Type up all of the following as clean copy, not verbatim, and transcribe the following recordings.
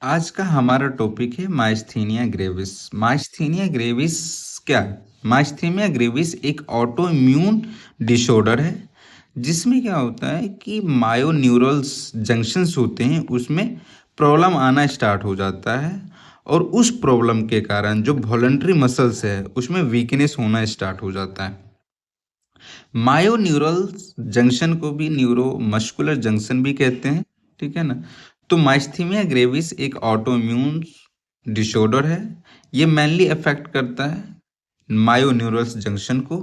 आज का हमारा टॉपिक है माइस्थीनिया ग्रेविस। माइस्थीनिया ग्रेविस क्या है? माइस्थीनिया ग्रेविस एक ऑटो इम्यून डिसऑर्डर है जिसमें क्या होता है कि मायोन्यूरल्स जंक्शंस होते हैं, उसमें प्रॉब्लम आना स्टार्ट हो जाता है और उस प्रॉब्लम के कारण जो वॉलंटरी मसल्स है उसमें वीकनेस होना स्टार्ट हो जाता है। मायोन्यूरल जंक्शन को भी न्यूरोमस्कुलर जंक्शन भी कहते हैं, ठीक है ना। तो माइस्थीनिया ग्रेविस एक ऑटो इम्यून डिसऑर्डर है। ये मेनली अफेक्ट करता है मायोन्यूरल्स जंक्शन को,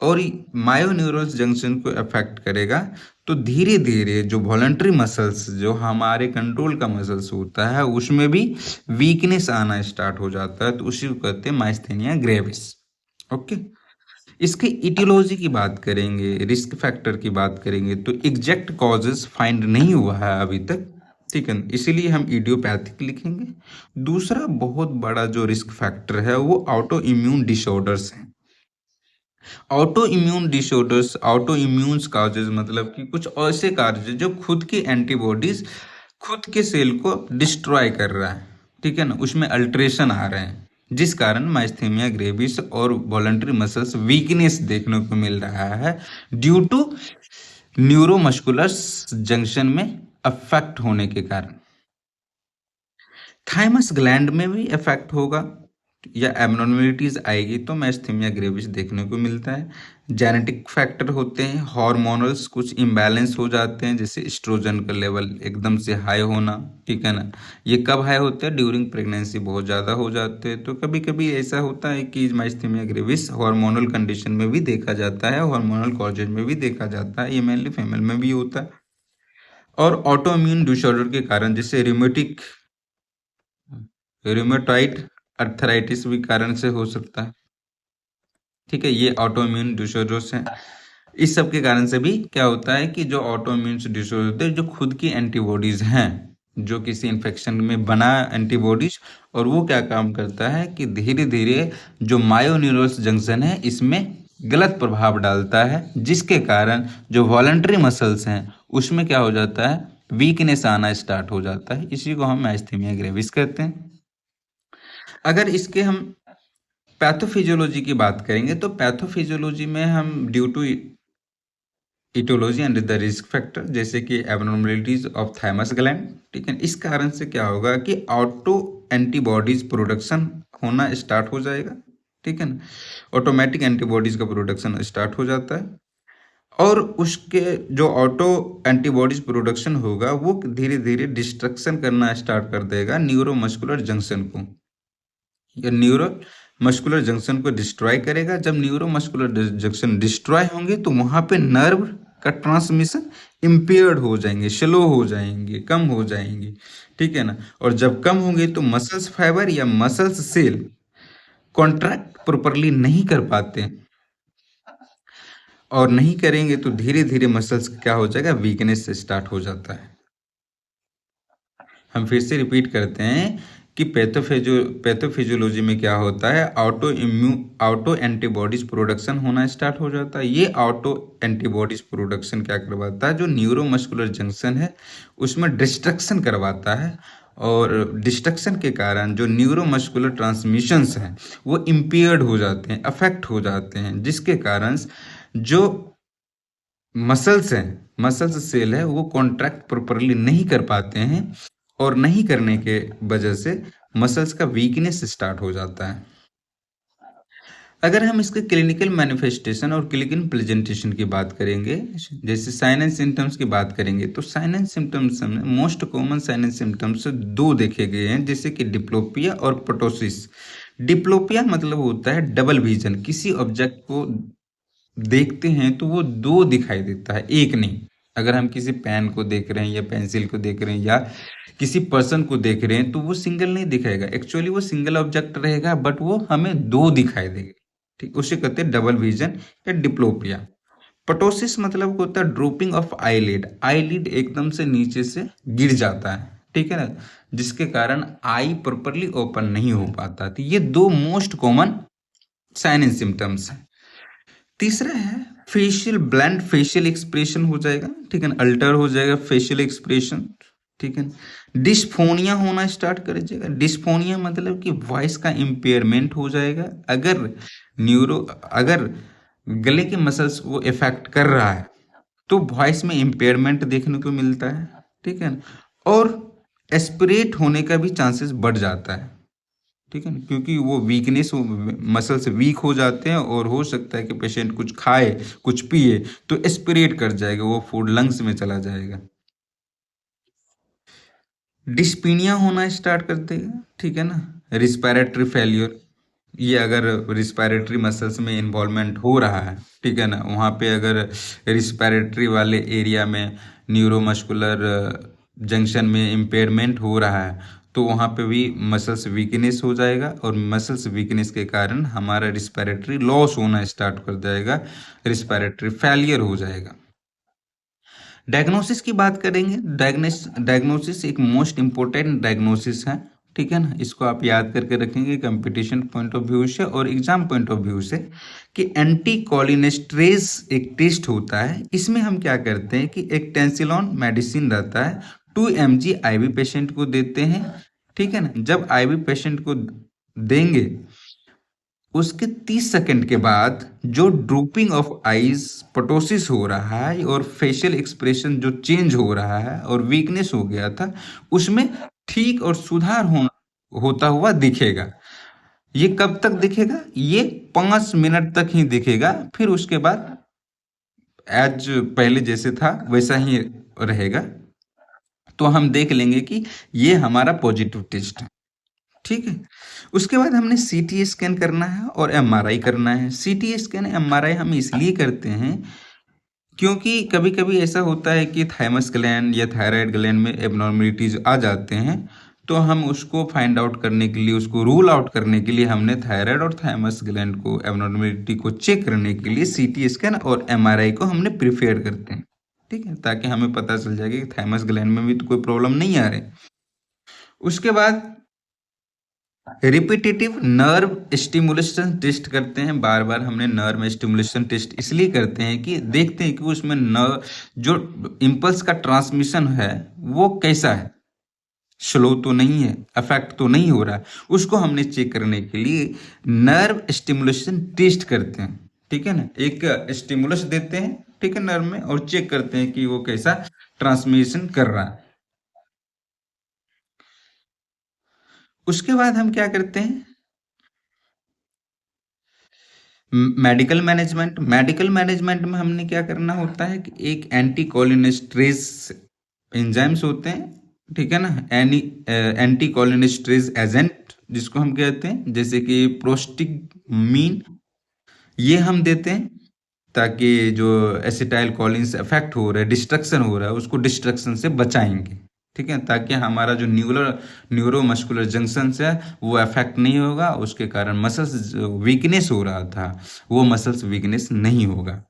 और मायोन्यूरल्स जंक्शन को अफेक्ट करेगा तो धीरे धीरे जो वॉलंटरी मसल्स, जो हमारे कंट्रोल का मसल्स होता है, उसमें भी वीकनेस आना स्टार्ट हो जाता है। तो उसी को कहते हैं माइस्थीनिया ग्रेविस। ओके। इसके इटियोलॉजी की बात करेंगे, रिस्क फैक्टर की बात करेंगे, तो एग्जैक्ट कॉजेस फाइंड नहीं हुआ है अभी तक, ठीक है। इसीलिए हम इडियोपैथिक लिखेंगे। दूसरा बहुत बड़ा जो रिस्क फैक्टर है वो ऑटो इम्यून डिसऑर्डर्स हैं। Auto immune disorders, auto immune causes मतलब कि कुछ ऐसे कार्य जो खुद की एंटीबॉडीज खुद के सेल को डिस्ट्रॉय कर रहा है, ठीक है ना, उसमें अल्ट्रेशन आ रहे हैं, जिस कारण माइस्थीनिया ग्रेविस और वॉलंटरी मसल्स वीकनेस देखने को मिल रहा है ड्यू टू न्यूरोमस्कुलर जंक्शन में अफेक्ट होने के कारण। थाइमस ग्लैंड में भी इफेक्ट होगा या एबनॉर्मेलिटीज आएगी तो मैस्थीनिया ग्रेविस देखने को मिलता है। जेनेटिक फैक्टर होते हैं, हार्मोनल्स कुछ इम्बैलेंस हो जाते हैं, जैसे एस्ट्रोजन का लेवल एकदम से हाई होना, ठीक है ना। ये कब हाई होते हैं? ड्यूरिंग प्रेगनेंसी बहुत ज़्यादा हो जाते हैं। तो कभी कभी ऐसा होता है कि माइस्थीनिया ग्रेविस हार्मोनल कंडीशन में भी देखा जाता है, हार्मोनल कॉजेज में भी देखा जाता है, ये मेनली फीमेल में भी होता है। और ऑटो इम्यून डिसऑर्डर के कारण जैसे रिमेटॉइड अर्थराइटिस भी कारण से हो सकता है, ठीक है। ये ऑटो इम्यून डिसऑर्डर्स हैं। इस सब के कारण से भी क्या होता है कि जो ऑटो इम्यून डिसऑर्डर होते हैं, जो खुद की एंटीबॉडीज हैं, जो किसी इन्फेक्शन में बना एंटीबॉडीज, और वो क्या काम करता है कि धीरे धीरे जो मायोन्यूरल्स जंक्शन है इसमें गलत प्रभाव डालता है, जिसके कारण जो वॉलंटरी मसल्स हैं उसमें क्या हो जाता है, वीकनेस आना स्टार्ट हो जाता है। इसी को हम माइस्थीनिया ग्रेविस कहते हैं। अगर इसके हम पैथोफिजियोलॉजी की बात करेंगे तो पैथोफिजियोलॉजी में हम due to aetiology and the risk factor, जैसे कि एबनॉर्मलिटीज ऑफ थाइमस ग्लैंड, ठीक है, इस कारण से क्या होगा कि ऑटो एंटीबॉडीज प्रोडक्शन होना स्टार्ट हो जाएगा, ठीक है ना। ऑटोमेटिक एंटीबॉडीज का प्रोडक्शन स्टार्ट हो जाता है, और उसके जो ऑटो एंटीबॉडीज प्रोडक्शन होगा वो धीरे धीरे डिस्ट्रक्शन करना स्टार्ट कर देगा न्यूरोमस्कुलर जंक्शन को, या न्यूरो मस्कुलर जंक्शन को डिस्ट्रॉय करेगा। जब न्यूरो मस्कुलर जंक्शन डिस्ट्रॉय होंगे तो वहां पे नर्व का ट्रांसमिशन इम्पेयर्ड हो जाएंगे, स्लो हो जाएंगे, कम हो जाएंगे, ठीक है ना। और जब कम होंगे तो मसल्स फाइबर या मसल्स सेल कॉन्ट्रैक्ट प्रॉपरली नहीं कर पाते, और नहीं करेंगे तो धीरे धीरे मसल्स क्या हो जाएगा, वीकनेस से स्टार्ट हो जाता है। हम फिर से रिपीट करते हैं कि पैथोफिजियोलॉजी में क्या होता है, ऑटो एंटीबॉडीज प्रोडक्शन होना स्टार्ट हो जाता है। ये ऑटो एंटीबॉडीज प्रोडक्शन क्या करवाता है, जो न्यूरोमस्कुलर जंक्शन है उसमें डिस्ट्रक्शन करवाता है, और डिस्ट्रक्शन के कारण जो न्यूरोमस्कुलर ट्रांसमिशंस हैं वो इम्पेयर्ड हो जाते हैं, अफेक्ट हो जाते हैं, जिसके कारण जो मसल्स हैं, मसल्स सेल है, वो कॉन्ट्रैक्ट प्रॉपरली नहीं कर पाते हैं, और नहीं करने के वजह से मसल्स का वीकनेस स्टार्ट हो जाता है। अगर हम इसके क्लिनिकल मैनिफेस्टेशन और क्लिनिकल प्रेजेंटेशन की बात करेंगे, जैसे साइन एंड सिम्टम्स की बात करेंगे, तो साइन एंड सिम्टम्स में most common sign and symptoms दो देखे गए हैं, जैसे कि डिप्लोपिया और पटोसिस। डिप्लोपिया मतलब होता है डबल विजन, किसी ऑब्जेक्ट को देखते हैं तो वो दो दिखाई देता है, एक नहीं। अगर हम किसी पेन को देख रहे हैं या पेंसिल को देख रहे हैं या किसी पर्सन को देख रहे हैं तो वो सिंगल नहीं दिखाएगा, एक्चुअली वो सिंगल ऑब्जेक्ट रहेगा, बट वो हमें दो दिखाई देगा, ठीक, उसे कहते हैं डबल विजन या डिप्लोपिया। पटोसिस मतलब होता है ड्रॉपिंग ऑफ आईलिड, आईलिड एकदम से नीचे से गिर जाता है, ठीक है ना, जिसके कारण आई प्रॉपरली ओपन नहीं हो पाता। तो ये दो most common sign and symptoms हैं। तीसरा है फेशियल ब्लैंड, फेशियल एक्सप्रेशन हो जाएगा, ठीक है ना, अल्टर हो जाएगा फेशियल एक्सप्रेशन, ठीक है। डिस्फोनिया होना स्टार्ट कर जाएगा। डिस्फोनिया मतलब कि वॉइस का इम्पेयरमेंट हो जाएगा। न्यूरो अगर गले के मसल्स को इफेक्ट कर रहा है तो वॉइस में इम्पेयरमेंट देखने को मिलता है। ठीक है। और एस्पिरेट होने का भी चांसेस बढ़ जाता है। ठीक है ना, क्योंकि वो वीकनेस, मसल्स वीक हो जाते हैं और हो सकता है कि पेशेंट कुछ खाए, कुछ पिए तो एस्पिरेट कर जाएगा, वो फूड लंग्स में चला जाएगा। डिस्पीनिया होना स्टार्ट कर देगा। ठीक है ना। रिस्पायरेटरी फेल्योर, ये अगर रिस्पायरेटरी मसल्स में इन्वॉल्वमेंट हो रहा है, ठीक है ना, वहाँ पे अगर रिस्पायरेटरी वाले एरिया में न्यूरोमस्कुलर जंक्शन में इम्पेयरमेंट हो रहा है तो वहाँ पे भी मसल्स वीकनेस हो जाएगा और मसल्स वीकनेस के कारण हमारा रिस्पायरेटरी लॉस होना स्टार्ट कर जाएगा, रिस्पायरेटरी फेलियर हो जाएगा। डायग्नोसिस की बात करेंगे। डायग्नोसिस एक मोस्ट इम्पोर्टेंट डायग्नोसिस है। ठीक है ना, इसको आप याद करके रखेंगे कंपटीशन पॉइंट ऑफ व्यू से और एग्जाम पॉइंट ऑफ व्यू से, कि एंटी कोलिनेस्ट्रेज एक टेस्ट होता है। इसमें हम क्या करते हैं कि एक टेंसिलॉन मेडिसिन रहता है, 2 mg आईवी पेशेंट को देते हैं। ठीक है ना, जब आईवी पेशेंट को देंगे उसके 30 सेकंड के बाद जो ड्रूपिंग ऑफ आईज, पटोसिस हो रहा है और फेशियल एक्सप्रेशन जो चेंज हो रहा है और वीकनेस हो गया था उसमें ठीक और सुधार होता हुआ दिखेगा। ये कब तक दिखेगा? ये 5 मिनट तक ही दिखेगा, फिर उसके बाद एज पहले जैसे था वैसा ही रहेगा। तो हम देख लेंगे कि ये हमारा पॉजिटिव टेस्ट है। ठीक है। उसके बाद हमने सीटी स्कैन करना है और एमआरआई करना है। सीटी स्कैन एमआरआई हम इसलिए करते हैं क्योंकि कभी कभी ऐसा होता है कि थाइमस ग्लैंड या थायराइड ग्लैंड में एबनॉर्मलिटीज आ जाते हैं, तो हम उसको फाइंड आउट करने के लिए, उसको रूल आउट करने के लिए हमने थायराइड और थाइमस ग्लैंड को, एबनॉर्मलिटी को चेक करने के लिए सीटी स्कैन और एमआरआई को हमने प्रिफेयर करते हैं। ठीक है, ताकि हमें पता चल जाए कि थाइमस ग्लैंड में भी तो कोई प्रॉब्लम नहीं आ रही। उसके बाद रिपीटेटिव नर्व स्टिमुलेशन टेस्ट करते हैं। बार बार हमने नर्व स्टिमुलेशन टेस्ट इसलिए करते हैं कि देखते हैं कि उसमें नर्व जो इम्पल्स का ट्रांसमिशन है वो कैसा है, स्लो तो नहीं है, अफेक्ट तो नहीं हो रहा है। उसको हमने चेक करने के लिए नर्व स्टिमुलेशन टेस्ट करते हैं। ठीक है ना, एक स्टिमुलस देते हैं, ठीक है, नर्व में, और चेक करते हैं कि वो कैसा ट्रांसमिशन कर रहा है। उसके बाद हम क्या करते हैं? मेडिकल मैनेजमेंट में हमने क्या करना होता है कि एक एंटी कोलिनेस्ट्रेज एंजाइम्स होते हैं। ठीक है ना, एंटी कोलिनेस्ट्रेज एजेंट जिसको हम कहते हैं, जैसे कि प्रोस्टिगमीन, ये हम देते हैं ताकि जो एसिटाइल कोलिन से अफेक्ट हो रहा है, डिस्ट्रक्शन हो रहा है, उसको डिस्ट्रक्शन से बचाएंगे। ठीक है, ताकि हमारा जो न्यूरोमस्कुलर जंक्शन है वो अफेक्ट नहीं होगा, उसके कारण मसल्स वीकनेस हो रहा था वो मसल्स वीकनेस नहीं होगा।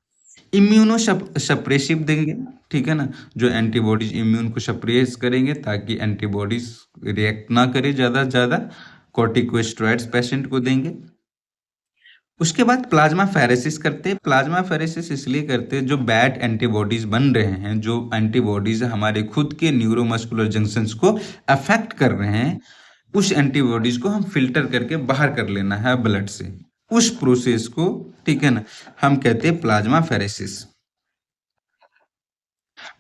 इम्यूनो सप्रेसिव देंगे। ठीक है ना, जो एंटीबॉडीज इम्यून को सप्रेस करेंगे ताकि एंटीबॉडीज रिएक्ट ना करे ज़्यादा ज़्यादा। कॉर्टिकोस्टेरॉइड्स पेशेंट को देंगे। उसके बाद प्लाज्मा फेरेसिस करते हैं। प्लाज्मा फेरेसिस इसलिए करते हैं, जो बैड एंटीबॉडीज बन रहे हैं, जो एंटीबॉडीज हमारे खुद के न्यूरोमस्कुलर जंक्शंस को अफेक्ट कर रहे हैं, उस एंटीबॉडीज को हम फिल्टर करके बाहर कर लेना है ब्लड से। उस प्रोसेस को, ठीक है ना, हम कहते हैं प्लाज्मा फेरेसिस।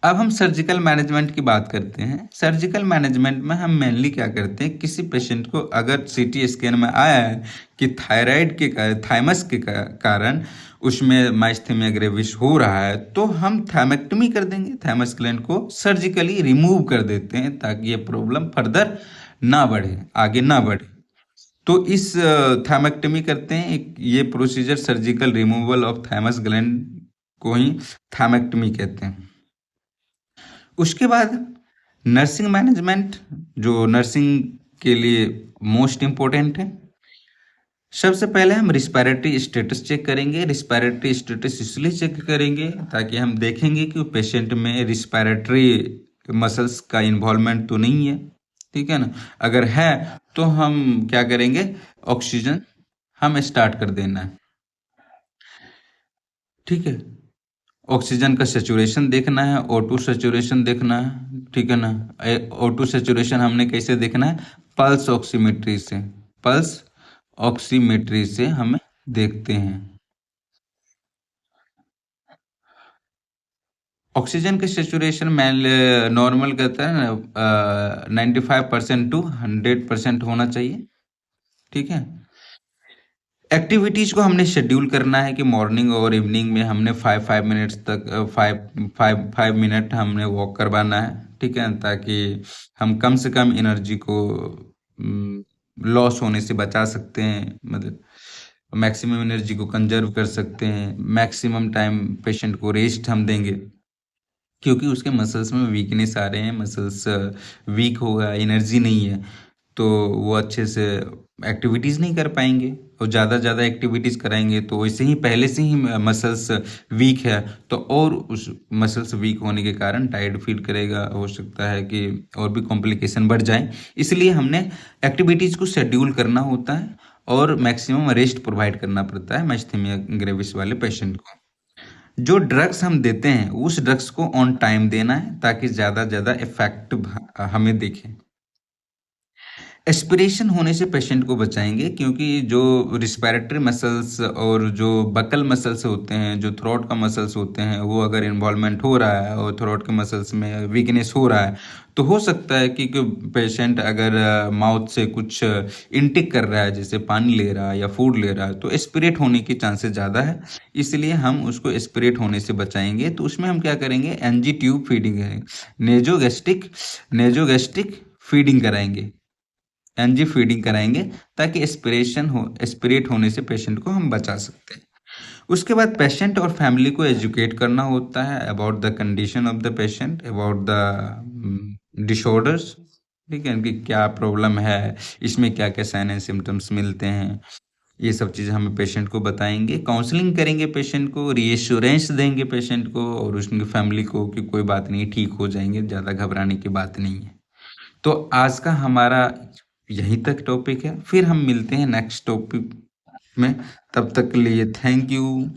अब हम सर्जिकल मैनेजमेंट की बात करते हैं। सर्जिकल मैनेजमेंट में हम मेनली क्या करते हैं, किसी पेशेंट को अगर सीटी स्कैन में आया है कि थायराइड के थाइमस के कारण उसमें माइस्थेमिया ग्रेविस हो रहा है, तो हम थायमेक्टमी कर देंगे, थाइमस ग्लैंड को सर्जिकली रिमूव कर देते हैं ताकि ये प्रॉब्लम फर्दर ना बढ़े, आगे ना बढ़े। तो इस थायमेक्टमी करते हैं, एक ये procedure surgical removal of thymus gland को ही थायमेक्टमी कहते हैं। उसके बाद नर्सिंग मैनेजमेंट, जो नर्सिंग के लिए मोस्ट इम्पोर्टेंट है। सबसे पहले हम रिस्पायरेटरी स्टेटस चेक करेंगे। रिस्पायरेटरी स्टेटस इसलिए चेक करेंगे ताकि हम देखेंगे कि पेशेंट में रिस्पायरेटरी मसल्स का इन्वॉल्वमेंट तो नहीं है। ठीक है ना, अगर है तो हम क्या करेंगे, ऑक्सीजन हम स्टार्ट कर देना है। ठीक है। ऑक्सीजन का सेचुरेशन देखना है, O2 सेचुरेशन देखना है, ठीक है ना। O2 सेचुरेशन हमने कैसे देखना है, पल्स ऑक्सीमेट्री से, पल्स ऑक्सीमेट्री से हमें देखते हैं। ऑक्सीजन का सेचुरेशन मैन नॉर्मल कहता है ना, 95% टू 100% होना चाहिए, ठीक है। एक्टिविटीज को हमने शेड्यूल करना है कि मॉर्निंग और इवनिंग में हमने 5 5 मिनट्स तक 5 5 5 मिनट हमने वॉक करवाना है, ठीक है, ताकि हम कम से कम एनर्जी को लॉस होने से बचा सकते हैं, मतलब मैक्सिमम एनर्जी को कंजर्व कर सकते हैं। मैक्सिमम टाइम पेशेंट को रेस्ट हम देंगे, क्योंकि उसके मसल्स में वीकनेस आ रहे हैं, मसल्स वीक होगा, एनर्जी नहीं है, तो वो अच्छे से एक्टिविटीज़ नहीं कर पाएंगे। और ज़्यादा एक्टिविटीज़ कराएंगे तो वैसे ही पहले से ही मसल्स वीक है, तो और उस मसल्स वीक होने के कारण टायर्ड फील करेगा, हो सकता है कि और भी कॉम्प्लिकेशन बढ़ जाए। इसलिए हमने एक्टिविटीज़ को शेड्यूल करना होता है और मैक्सिमम रेस्ट प्रोवाइड करना पड़ता है माइस्थेनिया ग्रेविस वाले पेशेंट को। जो ड्रग्स हम देते हैं उस ड्रग्स को ऑन टाइम देना है, ताकि ज़्यादा इफेक्टिव हमें दिखे। एस्पिरेशन होने से पेशेंट को बचाएंगे, क्योंकि जो रिस्पिरेटरी मसल्स और जो बकल मसल्स होते हैं, जो थ्रोट का मसल्स होते हैं, वो अगर इन्वॉल्वमेंट हो रहा है और थ्रोट के मसल्स में वीकनेस हो रहा है, तो हो सकता है कि पेशेंट अगर माउथ से कुछ इनटेक कर रहा है, जैसे पानी ले रहा है या फूड ले रहा है, तो एस्पिरेट होने की चांसेस ज़्यादा है। इसलिए हम उसको एस्पिरेट होने से बचाएंगे। तो उसमें हम क्या करेंगे, एनजी ट्यूब फीडिंग है, नेजोगेस्ट्रिक फीडिंग कराएंगे, एनजी फीडिंग कराएंगे, ताकि एस्पिरेट होने से पेशेंट को हम बचा सकते हैं। उसके बाद पेशेंट और फैमिली को एजुकेट करना होता है about the condition of the patient, about the disorders, ठीक है, इनकी क्या प्रॉब्लम है, इसमें क्या क्या साइन एंड सिम्टम्स मिलते हैं, ये सब चीज़ें हमें पेशेंट को बताएंगे। काउंसलिंग करेंगे पेशेंट को, रीएश्योरेंस देंगे पेशेंट को और उसकी फैमिली को कि कोई बात नहीं, ठीक हो जाएंगे, ज़्यादा घबराने की बात नहीं है। तो आज का हमारा यहीं तक टॉपिक है, फिर हम मिलते हैं नेक्स्ट टॉपिक में। तब तक के लिए थैंक यू।